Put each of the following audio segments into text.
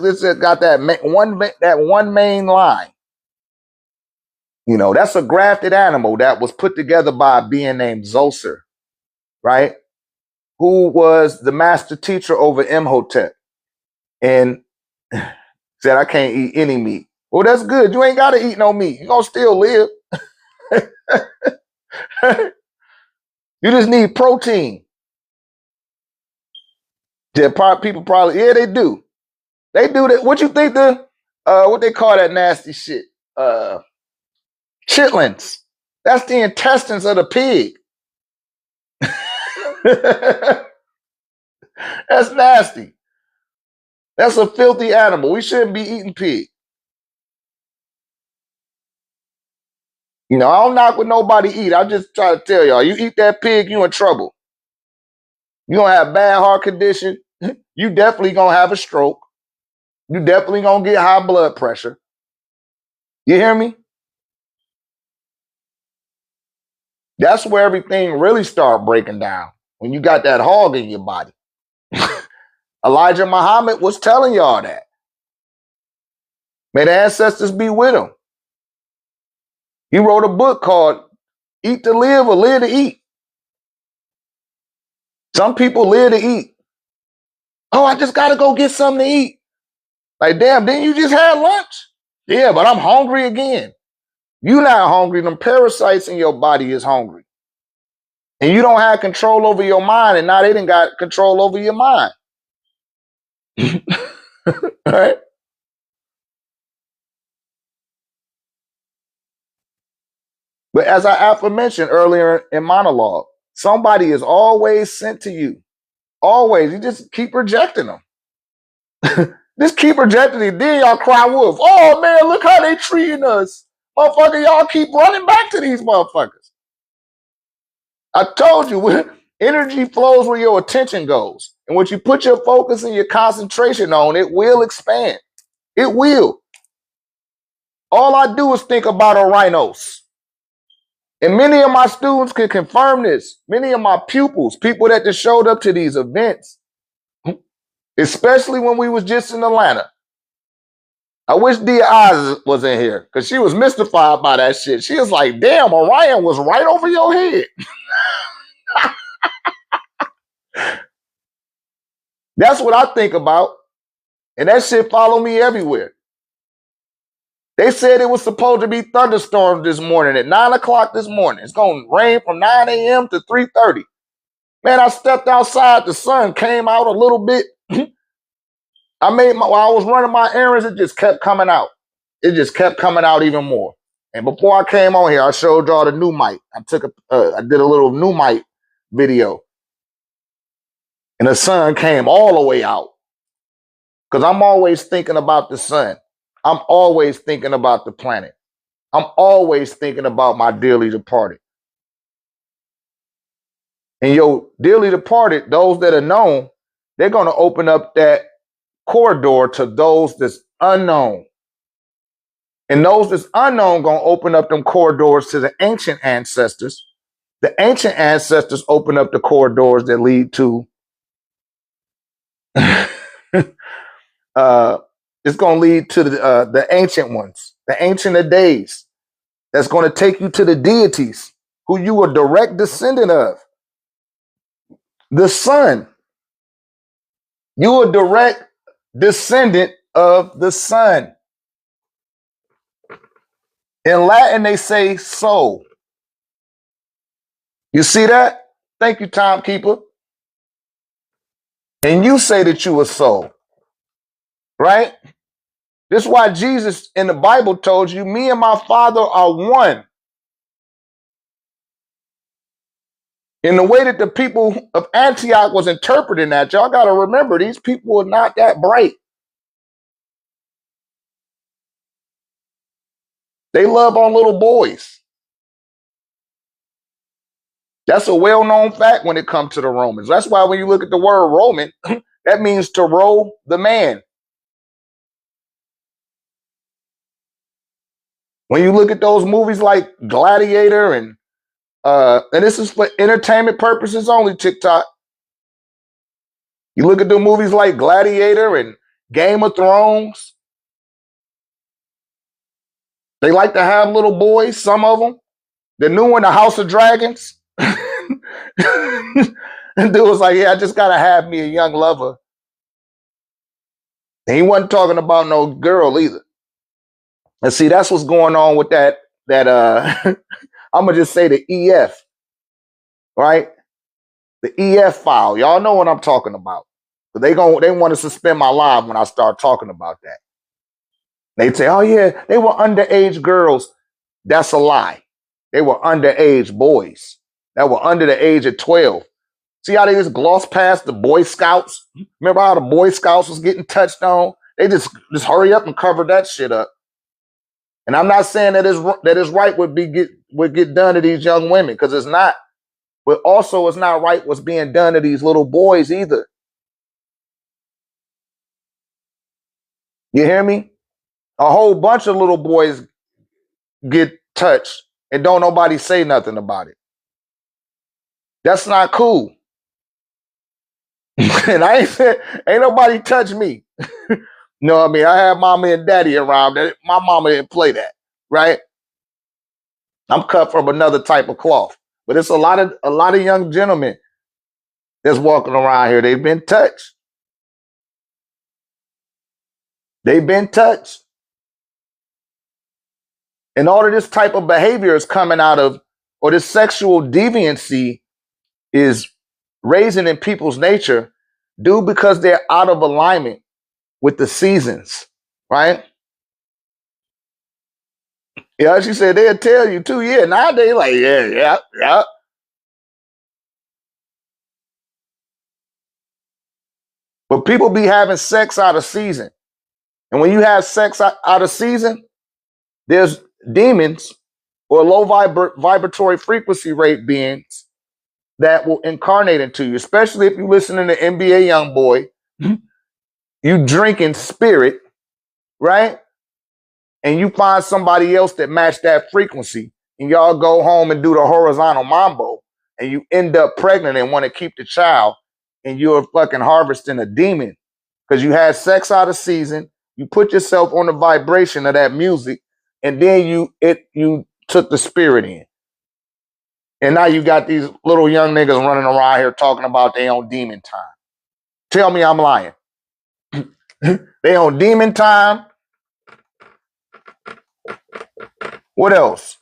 It's got that one main line. You know, that's a grafted animal that was put together by a being named Zoser, right? Who was the master teacher over Imhotep, and said, I can't eat any meat. Well, that's good. You ain't got to eat no meat. You're going to still live. You just need protein. People probably, yeah, they do. They do that. What you think what they call that nasty shit? Chitlins. That's the intestines of the pig. That's nasty. That's a filthy animal. We shouldn't be eating pig. You know, I don't knock what nobody eat. I just try to tell y'all, you eat that pig, you in trouble. You gonna have bad heart condition. You definitely gonna have a stroke. You definitely gonna get high blood pressure. You hear me? That's where everything really start breaking down. When you got that hog in your body. Elijah Muhammad was telling y'all that. May the ancestors be with him. He wrote a book called Eat to Live or Live to Eat. Some people live to eat. Oh, I just got to go get something to eat. Like, damn, didn't you just have lunch? Yeah, but I'm hungry again. You're not hungry. Them parasites in your body is hungry. And you don't have control over your mind, and now they done got control over your mind. Right? But as I aforementioned earlier in monologue, somebody is always sent to you. Always. You just keep rejecting them. Just keep rejecting it. Then y'all cry wolf. Oh, man, look how they treating us. Motherfucker, y'all keep running back to these motherfuckers. I told you, energy flows where your attention goes. And what you put your focus and your concentration on, it will expand. It will. All I do is think about rhinos. And many of my students can confirm this. Many of my pupils, people that just showed up to these events, especially when we was just in Atlanta. I wish Dia Eyes was in here because she was mystified by that shit. She was like, damn, Orion was right over your head. That's what I think about. And that shit follow me everywhere. They said it was supposed to be thunderstorms this morning at 9 o'clock this morning. It's going to rain from 9 a.m. to 3:30. Man, I stepped outside. The sun came out a little bit. While I was running my errands, it just kept coming out. It just kept coming out even more. And before I came on here, I showed y'all the new mic. I did a little new mic video. And the sun came all the way out. Because I'm always thinking about the sun. I'm always thinking about the planet. I'm always thinking about my dearly departed. And your dearly departed, those that are known, they're going to open up that corridor to those that's unknown. And those that's unknown going to open up them corridors to the ancient ancestors. The ancient ancestors open up the corridors that lead to it's going to lead to the ancient ones, the ancient of days. That's going to take you to the deities who you are direct descendant of. The sun. You are direct descendant of the sun. In Latin, they say soul. You see that? Thank you, timekeeper. And you say that you are soul. Right? This is why Jesus in the Bible told you, me and my Father are one. In the way that the people of Antioch was interpreting that, y'all got to remember, these people are not that bright. They love on little boys. That's a well-known fact when it comes to the Romans. That's why when you look at the word Roman, that means to roll the man. When you look at those movies like Gladiator and this is for entertainment purposes only, TikTok. You look at the movies like Gladiator and Game of Thrones. They like to have little boys, some of them. The new one, the House of Dragons. And dude was like, yeah, I just got to have me a young lover. And he wasn't talking about no girl either. And see, that's what's going on with that I'm going to just say the EF, right? The EF file. Y'all know what I'm talking about. But they want to suspend my live when I start talking about that. They say, oh yeah, they were underage girls. That's a lie. They were underage boys that were under the age of 12. See how they just gloss past the Boy Scouts? Remember how the Boy Scouts was getting touched on? They just hurry up and cover that shit up. And I'm not saying that is right would get done to these young women, because it's not. But also it's not right what's being done to these little boys either. You hear me? A whole bunch of little boys get touched and don't nobody say nothing about it. That's not cool. And I ain't nobody touch me. You know what I mean? I had mama and daddy around. My mama didn't play that, right? I'm cut from another type of cloth. But it's a lot of young gentlemen that's walking around here. They've been touched. They've been touched. And all of this type of behavior is coming out of, or this sexual deviancy is raising in people's nature due because they're out of alignment with the seasons, right? Yeah, she said they'll tell you too. Yeah, nowadays like, yeah. But people be having sex out of season. And when you have sex out of season, there's demons or low vibratory frequency rate beings that will incarnate into you, especially if you listen to the NBA Youngboy, you drinking spirit, right? And you find somebody else that match that frequency, and y'all go home and do the horizontal mambo, and you end up pregnant and want to keep the child, and you're fucking harvesting a demon because you had sex out of season, you put yourself on the vibration of that music, and then you took the spirit in. And now you got these little young niggas running around here talking about they on demon time. Tell me I'm lying. They on demon time. What else?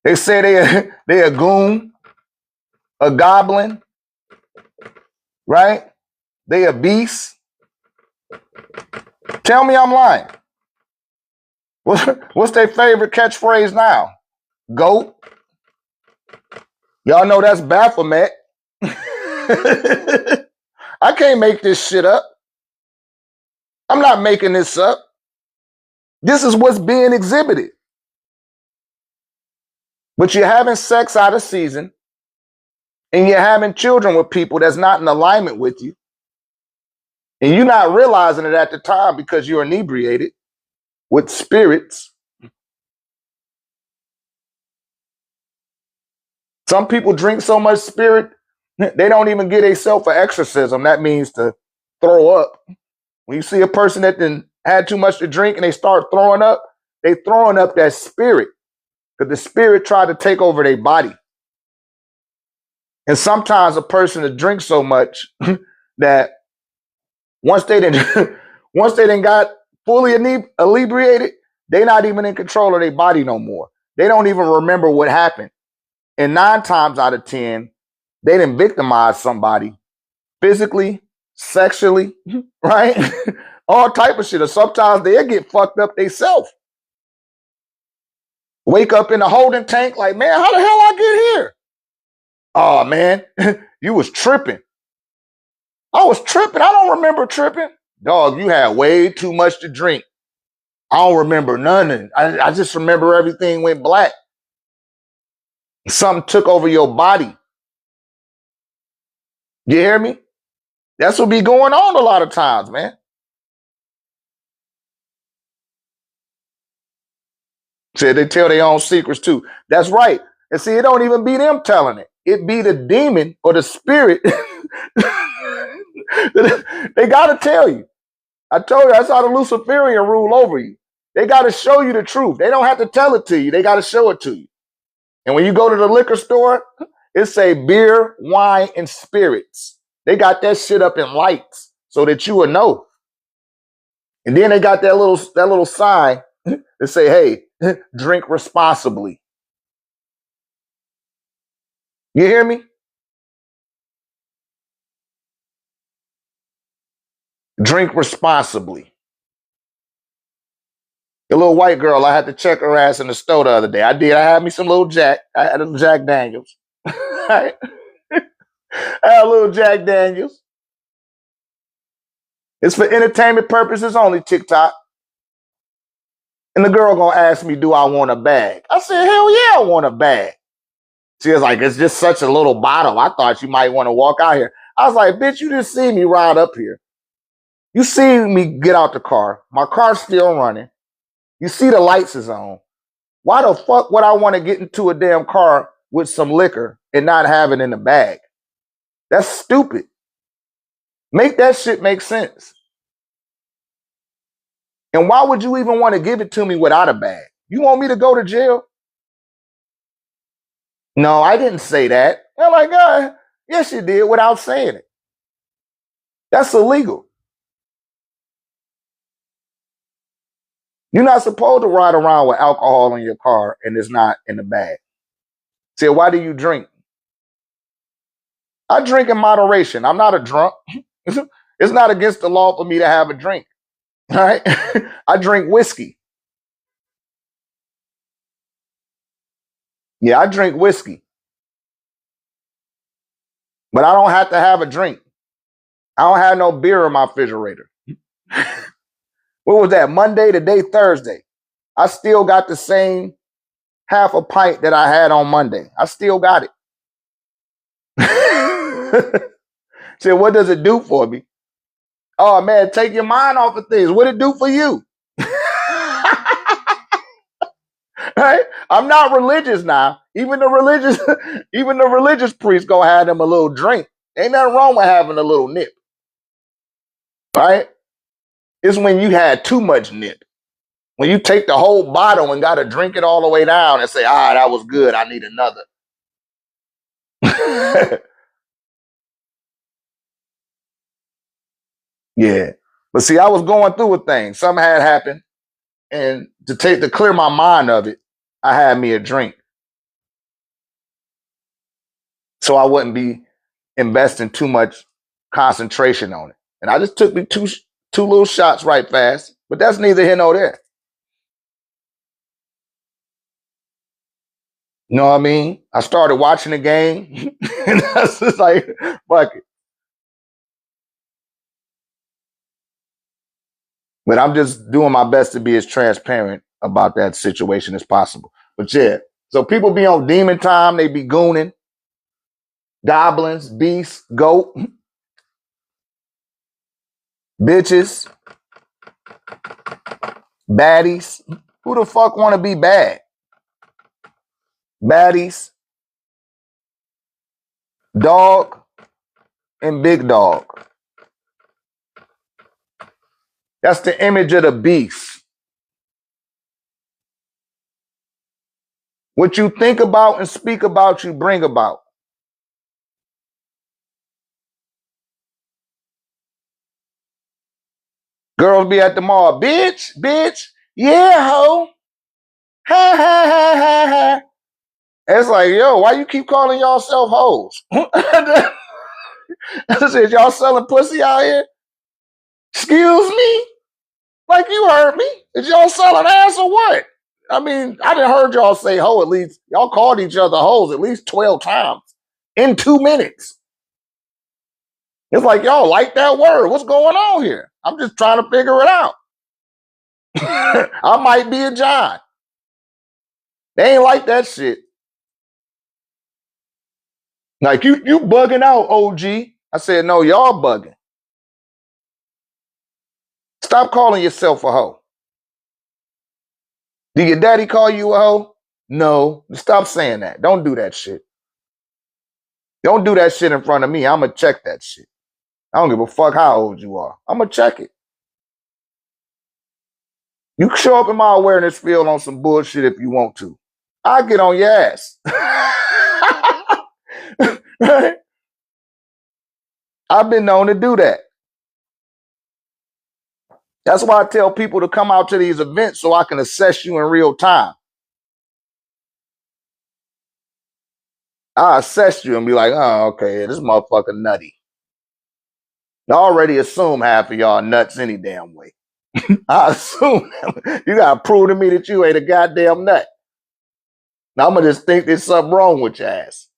They say they a goon, a goblin, right? They a beast. Tell me I'm lying. What's their favorite catchphrase now? Goat. Y'all know that's Baphomet. I can't make this shit up. I'm not making this up. This is what's being exhibited. But you're having sex out of season, and you're having children with people that's not in alignment with you. And you're not realizing it at the time because you're inebriated with spirits. Some people drink so much spirit, they don't even get themselves an exorcism. That means to throw up. When you see a person that then had too much to drink and they start throwing up, they throwing up that spirit because the spirit tried to take over their body. And sometimes a person that drinks so much that once they didn't got fully inebriated, they're not even in control of their body no more. They don't even remember what happened. And 9 times out of 10, they didn't victimize somebody physically, sexually, right? All type of shit. Or sometimes they'll get fucked up themselves. Wake up in the holding tank like, man, how the hell I get here? Oh, man, you was tripping. I was tripping. I don't remember tripping. Dog, you had way too much to drink. I don't remember none. I just remember everything went black. Something took over your body. You hear me? That's what be going on a lot of times, man. Said they tell their own secrets too. That's right. And see, it don't even be them telling it. It be the demon or the spirit. They got to tell you. I told you, that's how the Luciferian rule over you. They got to show you the truth. They don't have to tell it to you. They got to show it to you. And when you go to the liquor store, it say beer, wine, and spirits. They got that shit up in lights so that you will know. And then they got that little sign that say, hey, drink responsibly. You hear me? Drink responsibly. The little white girl, I had to check her ass in the store the other day. I did. I had me some little Jack. I had a Jack Daniels. I had a little Jack Daniels. It's for entertainment purposes only, TikTok. And the girl gonna ask me, do I want a bag? I said, hell yeah, I want a bag. She was like, it's just such a little bottle. I thought you might want to walk out here. I was like, bitch, you just see me ride up here. You see me get out the car. My car's still running. You see the lights is on. Why the fuck would I want to get into a damn car with some liquor and not have it in the bag? That's stupid. Make that shit make sense. And why would you even want to give it to me without a bag? You want me to go to jail? No, I didn't say that. I'm like, yes, you did without saying it. That's illegal. You're not supposed to ride around with alcohol in your car and it's not in the bag. Say, why do you drink? I drink in moderation. I'm not a drunk. It's not against the law for me to have a drink. All right? I drink whiskey. Yeah, I drink whiskey. But I don't have to have a drink. I don't have no beer in my refrigerator. What was that? Monday, today, Thursday. I still got the same half a pint that I had on Monday. I still got it. So what does it do for me? Oh man, take your mind off of things. What it do for you? Right? I'm not religious now. Even the religious priest gonna have them a little drink. Ain't nothing wrong with having a little nip. Right? It's when you had too much nip. When you take the whole bottle and gotta drink it all the way down and say, that was good. I need another. Yeah. But see, I was going through a thing. Something had happened. And to clear my mind of it, I had me a drink. So I wouldn't be investing too much concentration on it. And I just took me two little shots right fast. But that's neither here nor there. You know what I mean? I started watching the game. And that's just like, fuck it. But I'm just doing my best to be as transparent about that situation as possible. But yeah, so people be on demon time. They be gooning. Goblins, beasts, goat, bitches, baddies. Who the fuck want to be bad? Baddies, dog, and big dog. That's the image of the beast. What you think about and speak about, you bring about. Girls be at the mall, bitch, yeah, ho. Ha, ha, ha, ha, ha. It's like, yo, why you keep calling yourself hoes? I said, y'all selling pussy out here? Excuse me? Like you heard me. Is y'all selling ass or what? I mean, I done heard y'all say hoe at least. Y'all called each other hoes at least 12 times in 2 minutes. It's like, y'all like that word. What's going on here? I'm just trying to figure it out. I might be a John. They ain't like that shit. Like, you bugging out, OG. I said, no, y'all bugging. Stop calling yourself a hoe. Did your daddy call you a hoe? No. Stop saying that. Don't do that shit. Don't do that shit in front of me. I'm going to check that shit. I don't give a fuck how old you are. I'm going to check it. You can show up in my awareness field on some bullshit if you want to. I'll get on your ass. Right? I've been known to do that. That's why I tell people to come out to these events so I can assess you in real time. I assess you and be like, oh, okay, this motherfucker nutty. I already assume half of y'all nuts any damn way. I assume you gotta prove to me that you ain't a goddamn nut. Now I'm gonna just think there's something wrong with your ass.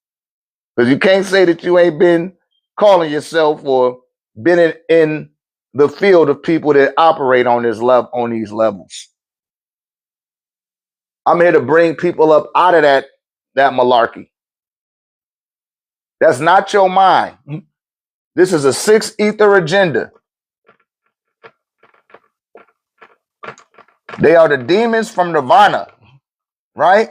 Because you can't say that you ain't been calling yourself or been in the field of people that operate on this level, on these levels. I'm here to bring people up out of that malarkey. That's not your mind. This is a sixth ether agenda. They are the demons from Nirvana, right?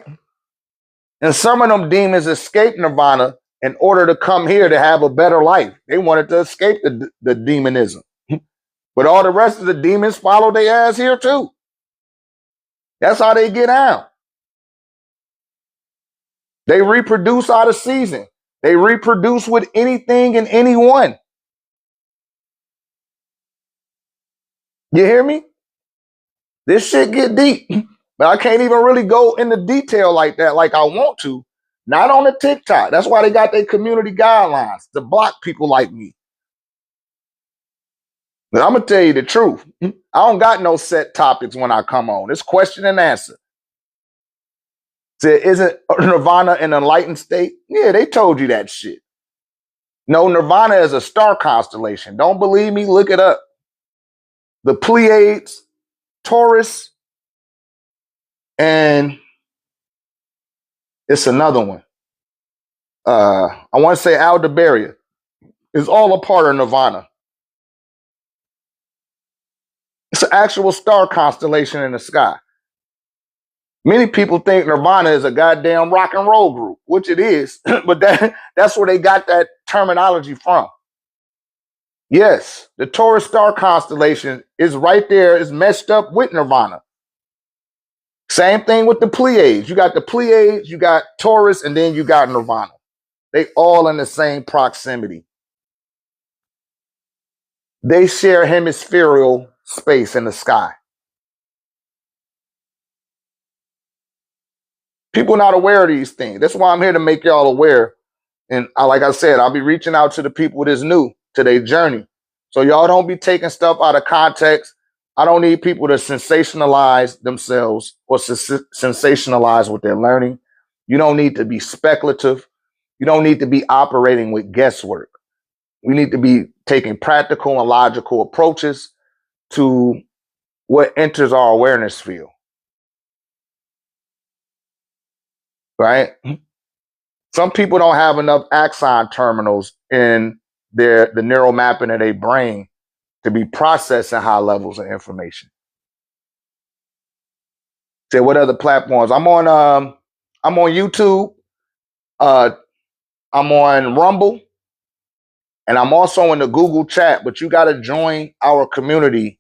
And some of them demons escaped Nirvana in order to come here to have a better life. They wanted to escape the demonism. But all the rest of the demons follow their ass here too. That's how they get out. They reproduce out of season. They reproduce with anything and anyone. You hear me? This shit get deep. But I can't even really go into detail like that like I want to. Not on the TikTok. That's why they got their community guidelines to block people like me. But I'm going to tell you the truth. I don't got no set topics when I come on. It's question and answer. So isn't Nirvana an enlightened state? Yeah, they told you that shit. No, Nirvana is a star constellation. Don't believe me? Look it up. The Pleiades, Taurus, and it's another one. I want to say Aldebaran is all a part of Nirvana. It's an actual star constellation in the sky. Many people think Nirvana is a goddamn rock and roll group, which it is, but that's where they got that terminology from. Yes, the Taurus star constellation is right there, is meshed up with Nirvana. Same thing with the Pleiades. You got the Pleiades, you got Taurus, and then you got Nirvana. They all in the same proximity. They share hemispherical space in the sky. People not aware of these things. That's why I'm here to make y'all aware. And like I said, I'll be reaching out to the people that's new to their journey. So y'all don't be taking stuff out of context. I don't need people to sensationalize themselves or sensationalize what they're learning. You don't need to be speculative. You don't need to be operating with guesswork. We need to be taking practical and logical approaches to what enters our awareness field. Right? Some people don't have enough axon terminals in the neural mapping of their brain to be processing high levels of information. Say, what other platforms? I'm on YouTube. I'm on Rumble, and I'm also in the Google chat. But you got to join our community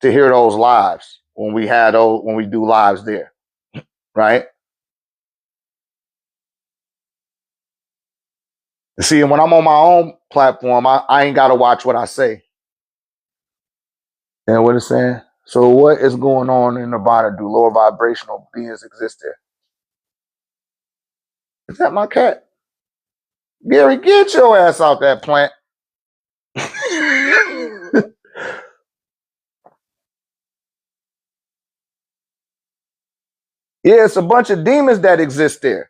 to hear those lives when we do lives there, right? See, when I'm on my own platform, I ain't got to watch what I say. And what it's saying? So what is going on in Nirvana? Do lower vibrational beings exist there? Is that my cat? Gary, get your ass out that plant. Yeah, it's a bunch of demons that exist there.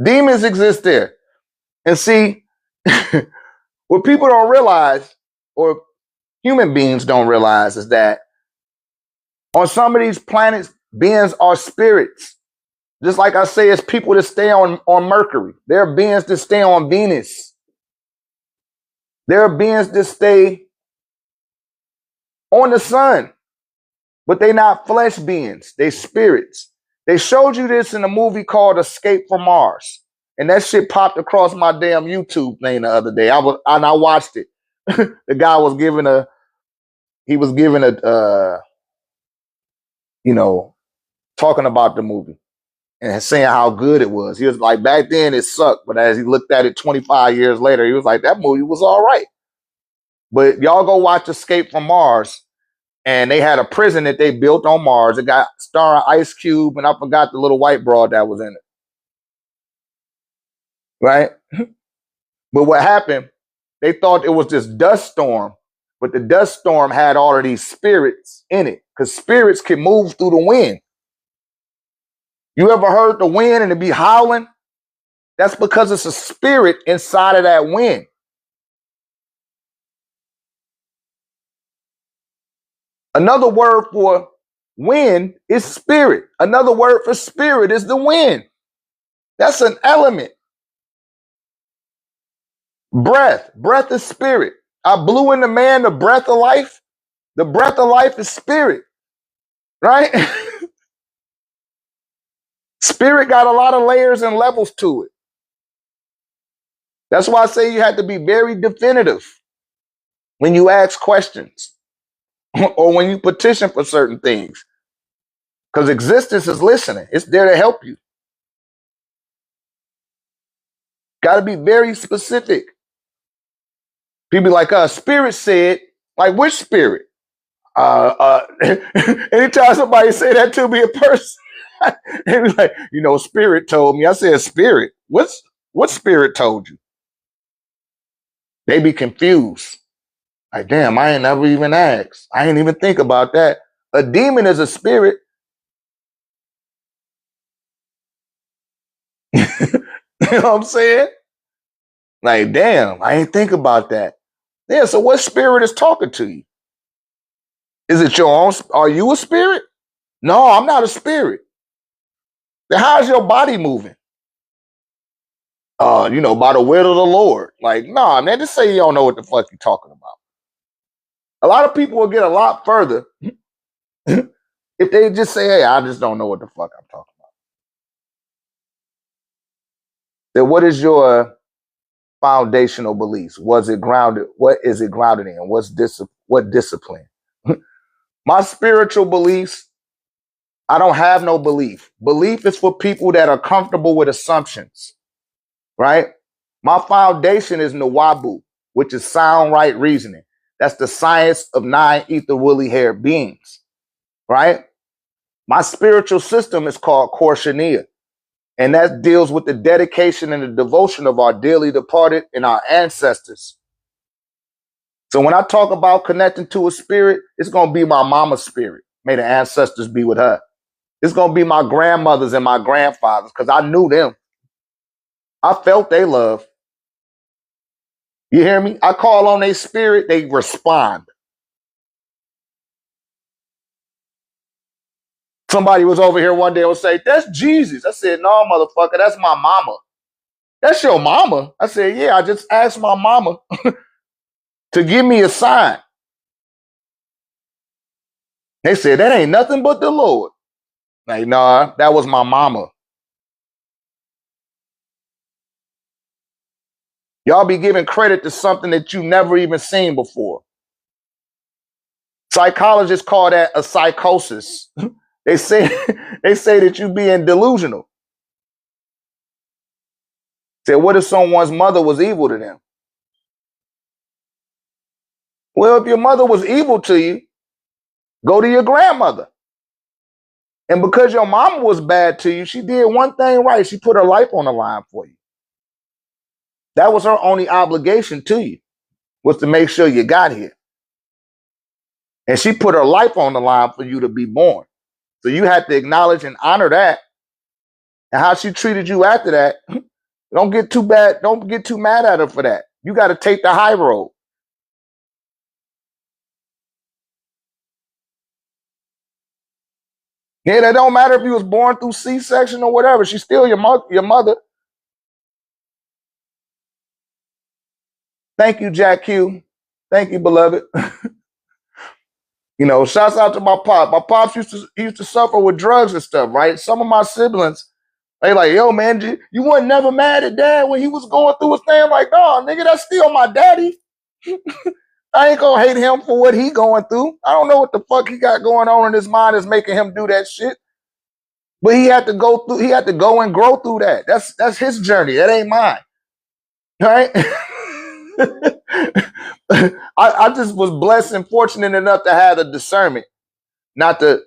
Demons exist there. And see, what people don't realize, or human beings don't realize, is that on some of these planets, beings are spirits. Just like I say, it's people that stay on Mercury. There are beings that stay on Venus. There are beings that stay on the sun. But they not flesh beings. They spirits. They showed you this in a movie called Escape from Mars. And that shit popped across my damn YouTube thing the other day. I watched it. The guy was giving you know, talking about the movie and saying how good it was. He was like, back then it sucked, but as he looked at it 25 years later, he was like, that movie was all right. But y'all go watch Escape from Mars, and they had a prison that they built on Mars. It got starring Ice Cube, and I forgot the little white broad that was in it. Right? But what happened, they thought it was this dust storm, but the dust storm had all of these spirits in it, because spirits can move through the wind. You ever heard the wind and it be howling? That's because it's a spirit inside of that wind. Another word for wind is spirit. Another word for spirit is the wind. That's an element. Breath. Breath is spirit. I blew in the man the breath of life. The breath of life is spirit. Right? Spirit got a lot of layers and levels to it. That's why I say you have to be very definitive when you ask questions or when you petition for certain things. Because existence is listening. It's there to help you. Got to be very specific. People be like, spirit said, like which spirit? Anytime somebody say that to me, a person, they be like, spirit told me. I said, spirit? What spirit told you? They be confused. Like, damn, I ain't never even asked. I ain't even think about that. A demon is a spirit. You know what I'm saying? Like, damn, I ain't think about that. Yeah, so what spirit is talking to you? Is it your own? Are you a spirit? No, I'm not a spirit. Then how's your body moving? By the will of the Lord. Like, nah, man, just say you don't know what the fuck you're talking about. A lot of people will get a lot further if they just say, hey, I just don't know what the fuck I'm talking about. Then what is your foundational beliefs? Was it grounded? What is it grounded in? What discipline? My spiritual beliefs, I don't have no belief. Belief is for people that are comfortable with assumptions, right? My foundation is Nawabu, which is sound right reasoning. That's the science of non-ether woolly haired beings, right? My spiritual system is called Korshania, and that deals with the dedication and the devotion of our dearly departed and our ancestors. So when I talk about connecting to a spirit, it's going to be my mama's spirit. May the ancestors be with her. It's going to be my grandmothers and my grandfathers, because I knew them. I felt their love. You hear me? I call on their spirit, they respond. Somebody was over here one day and would say, that's Jesus. I said, no, motherfucker, that's my mama. That's your mama? I said, yeah, I just asked my mama to give me a sign. They said, that ain't nothing but the Lord. Like, nah, that was my mama. Y'all be giving credit to something that you never even seen before. Psychologists call that a psychosis. They say that you being delusional. Say, what if someone's mother was evil to them? Well, if your mother was evil to you, go to your grandmother. And because your mama was bad to you, she did one thing right. She put her life on the line for you. That was her only obligation to you, was to make sure you got here. And she put her life on the line for you to be born. So you had to acknowledge and honor that. And how she treated you after that, don't get too bad. Don't get too mad at her for that. You got to take the high road. Yeah, that don't matter if you was born through C-section or whatever. She's still your mother. Thank you, Jack Q. Thank you, beloved. Shouts out to my pop. My pops used to suffer with drugs and stuff, right? Some of my siblings, they like, yo, man, you weren't never mad at dad when he was going through his thing. I'm like, no, nigga, that's still my daddy. I ain't gonna hate him for what he going through. I don't know what the fuck he got going on in his mind is making him do that shit. But he had to go through, he had to go and grow through that. That's his journey. That ain't mine. Right? I just was blessed and fortunate enough to have the discernment not to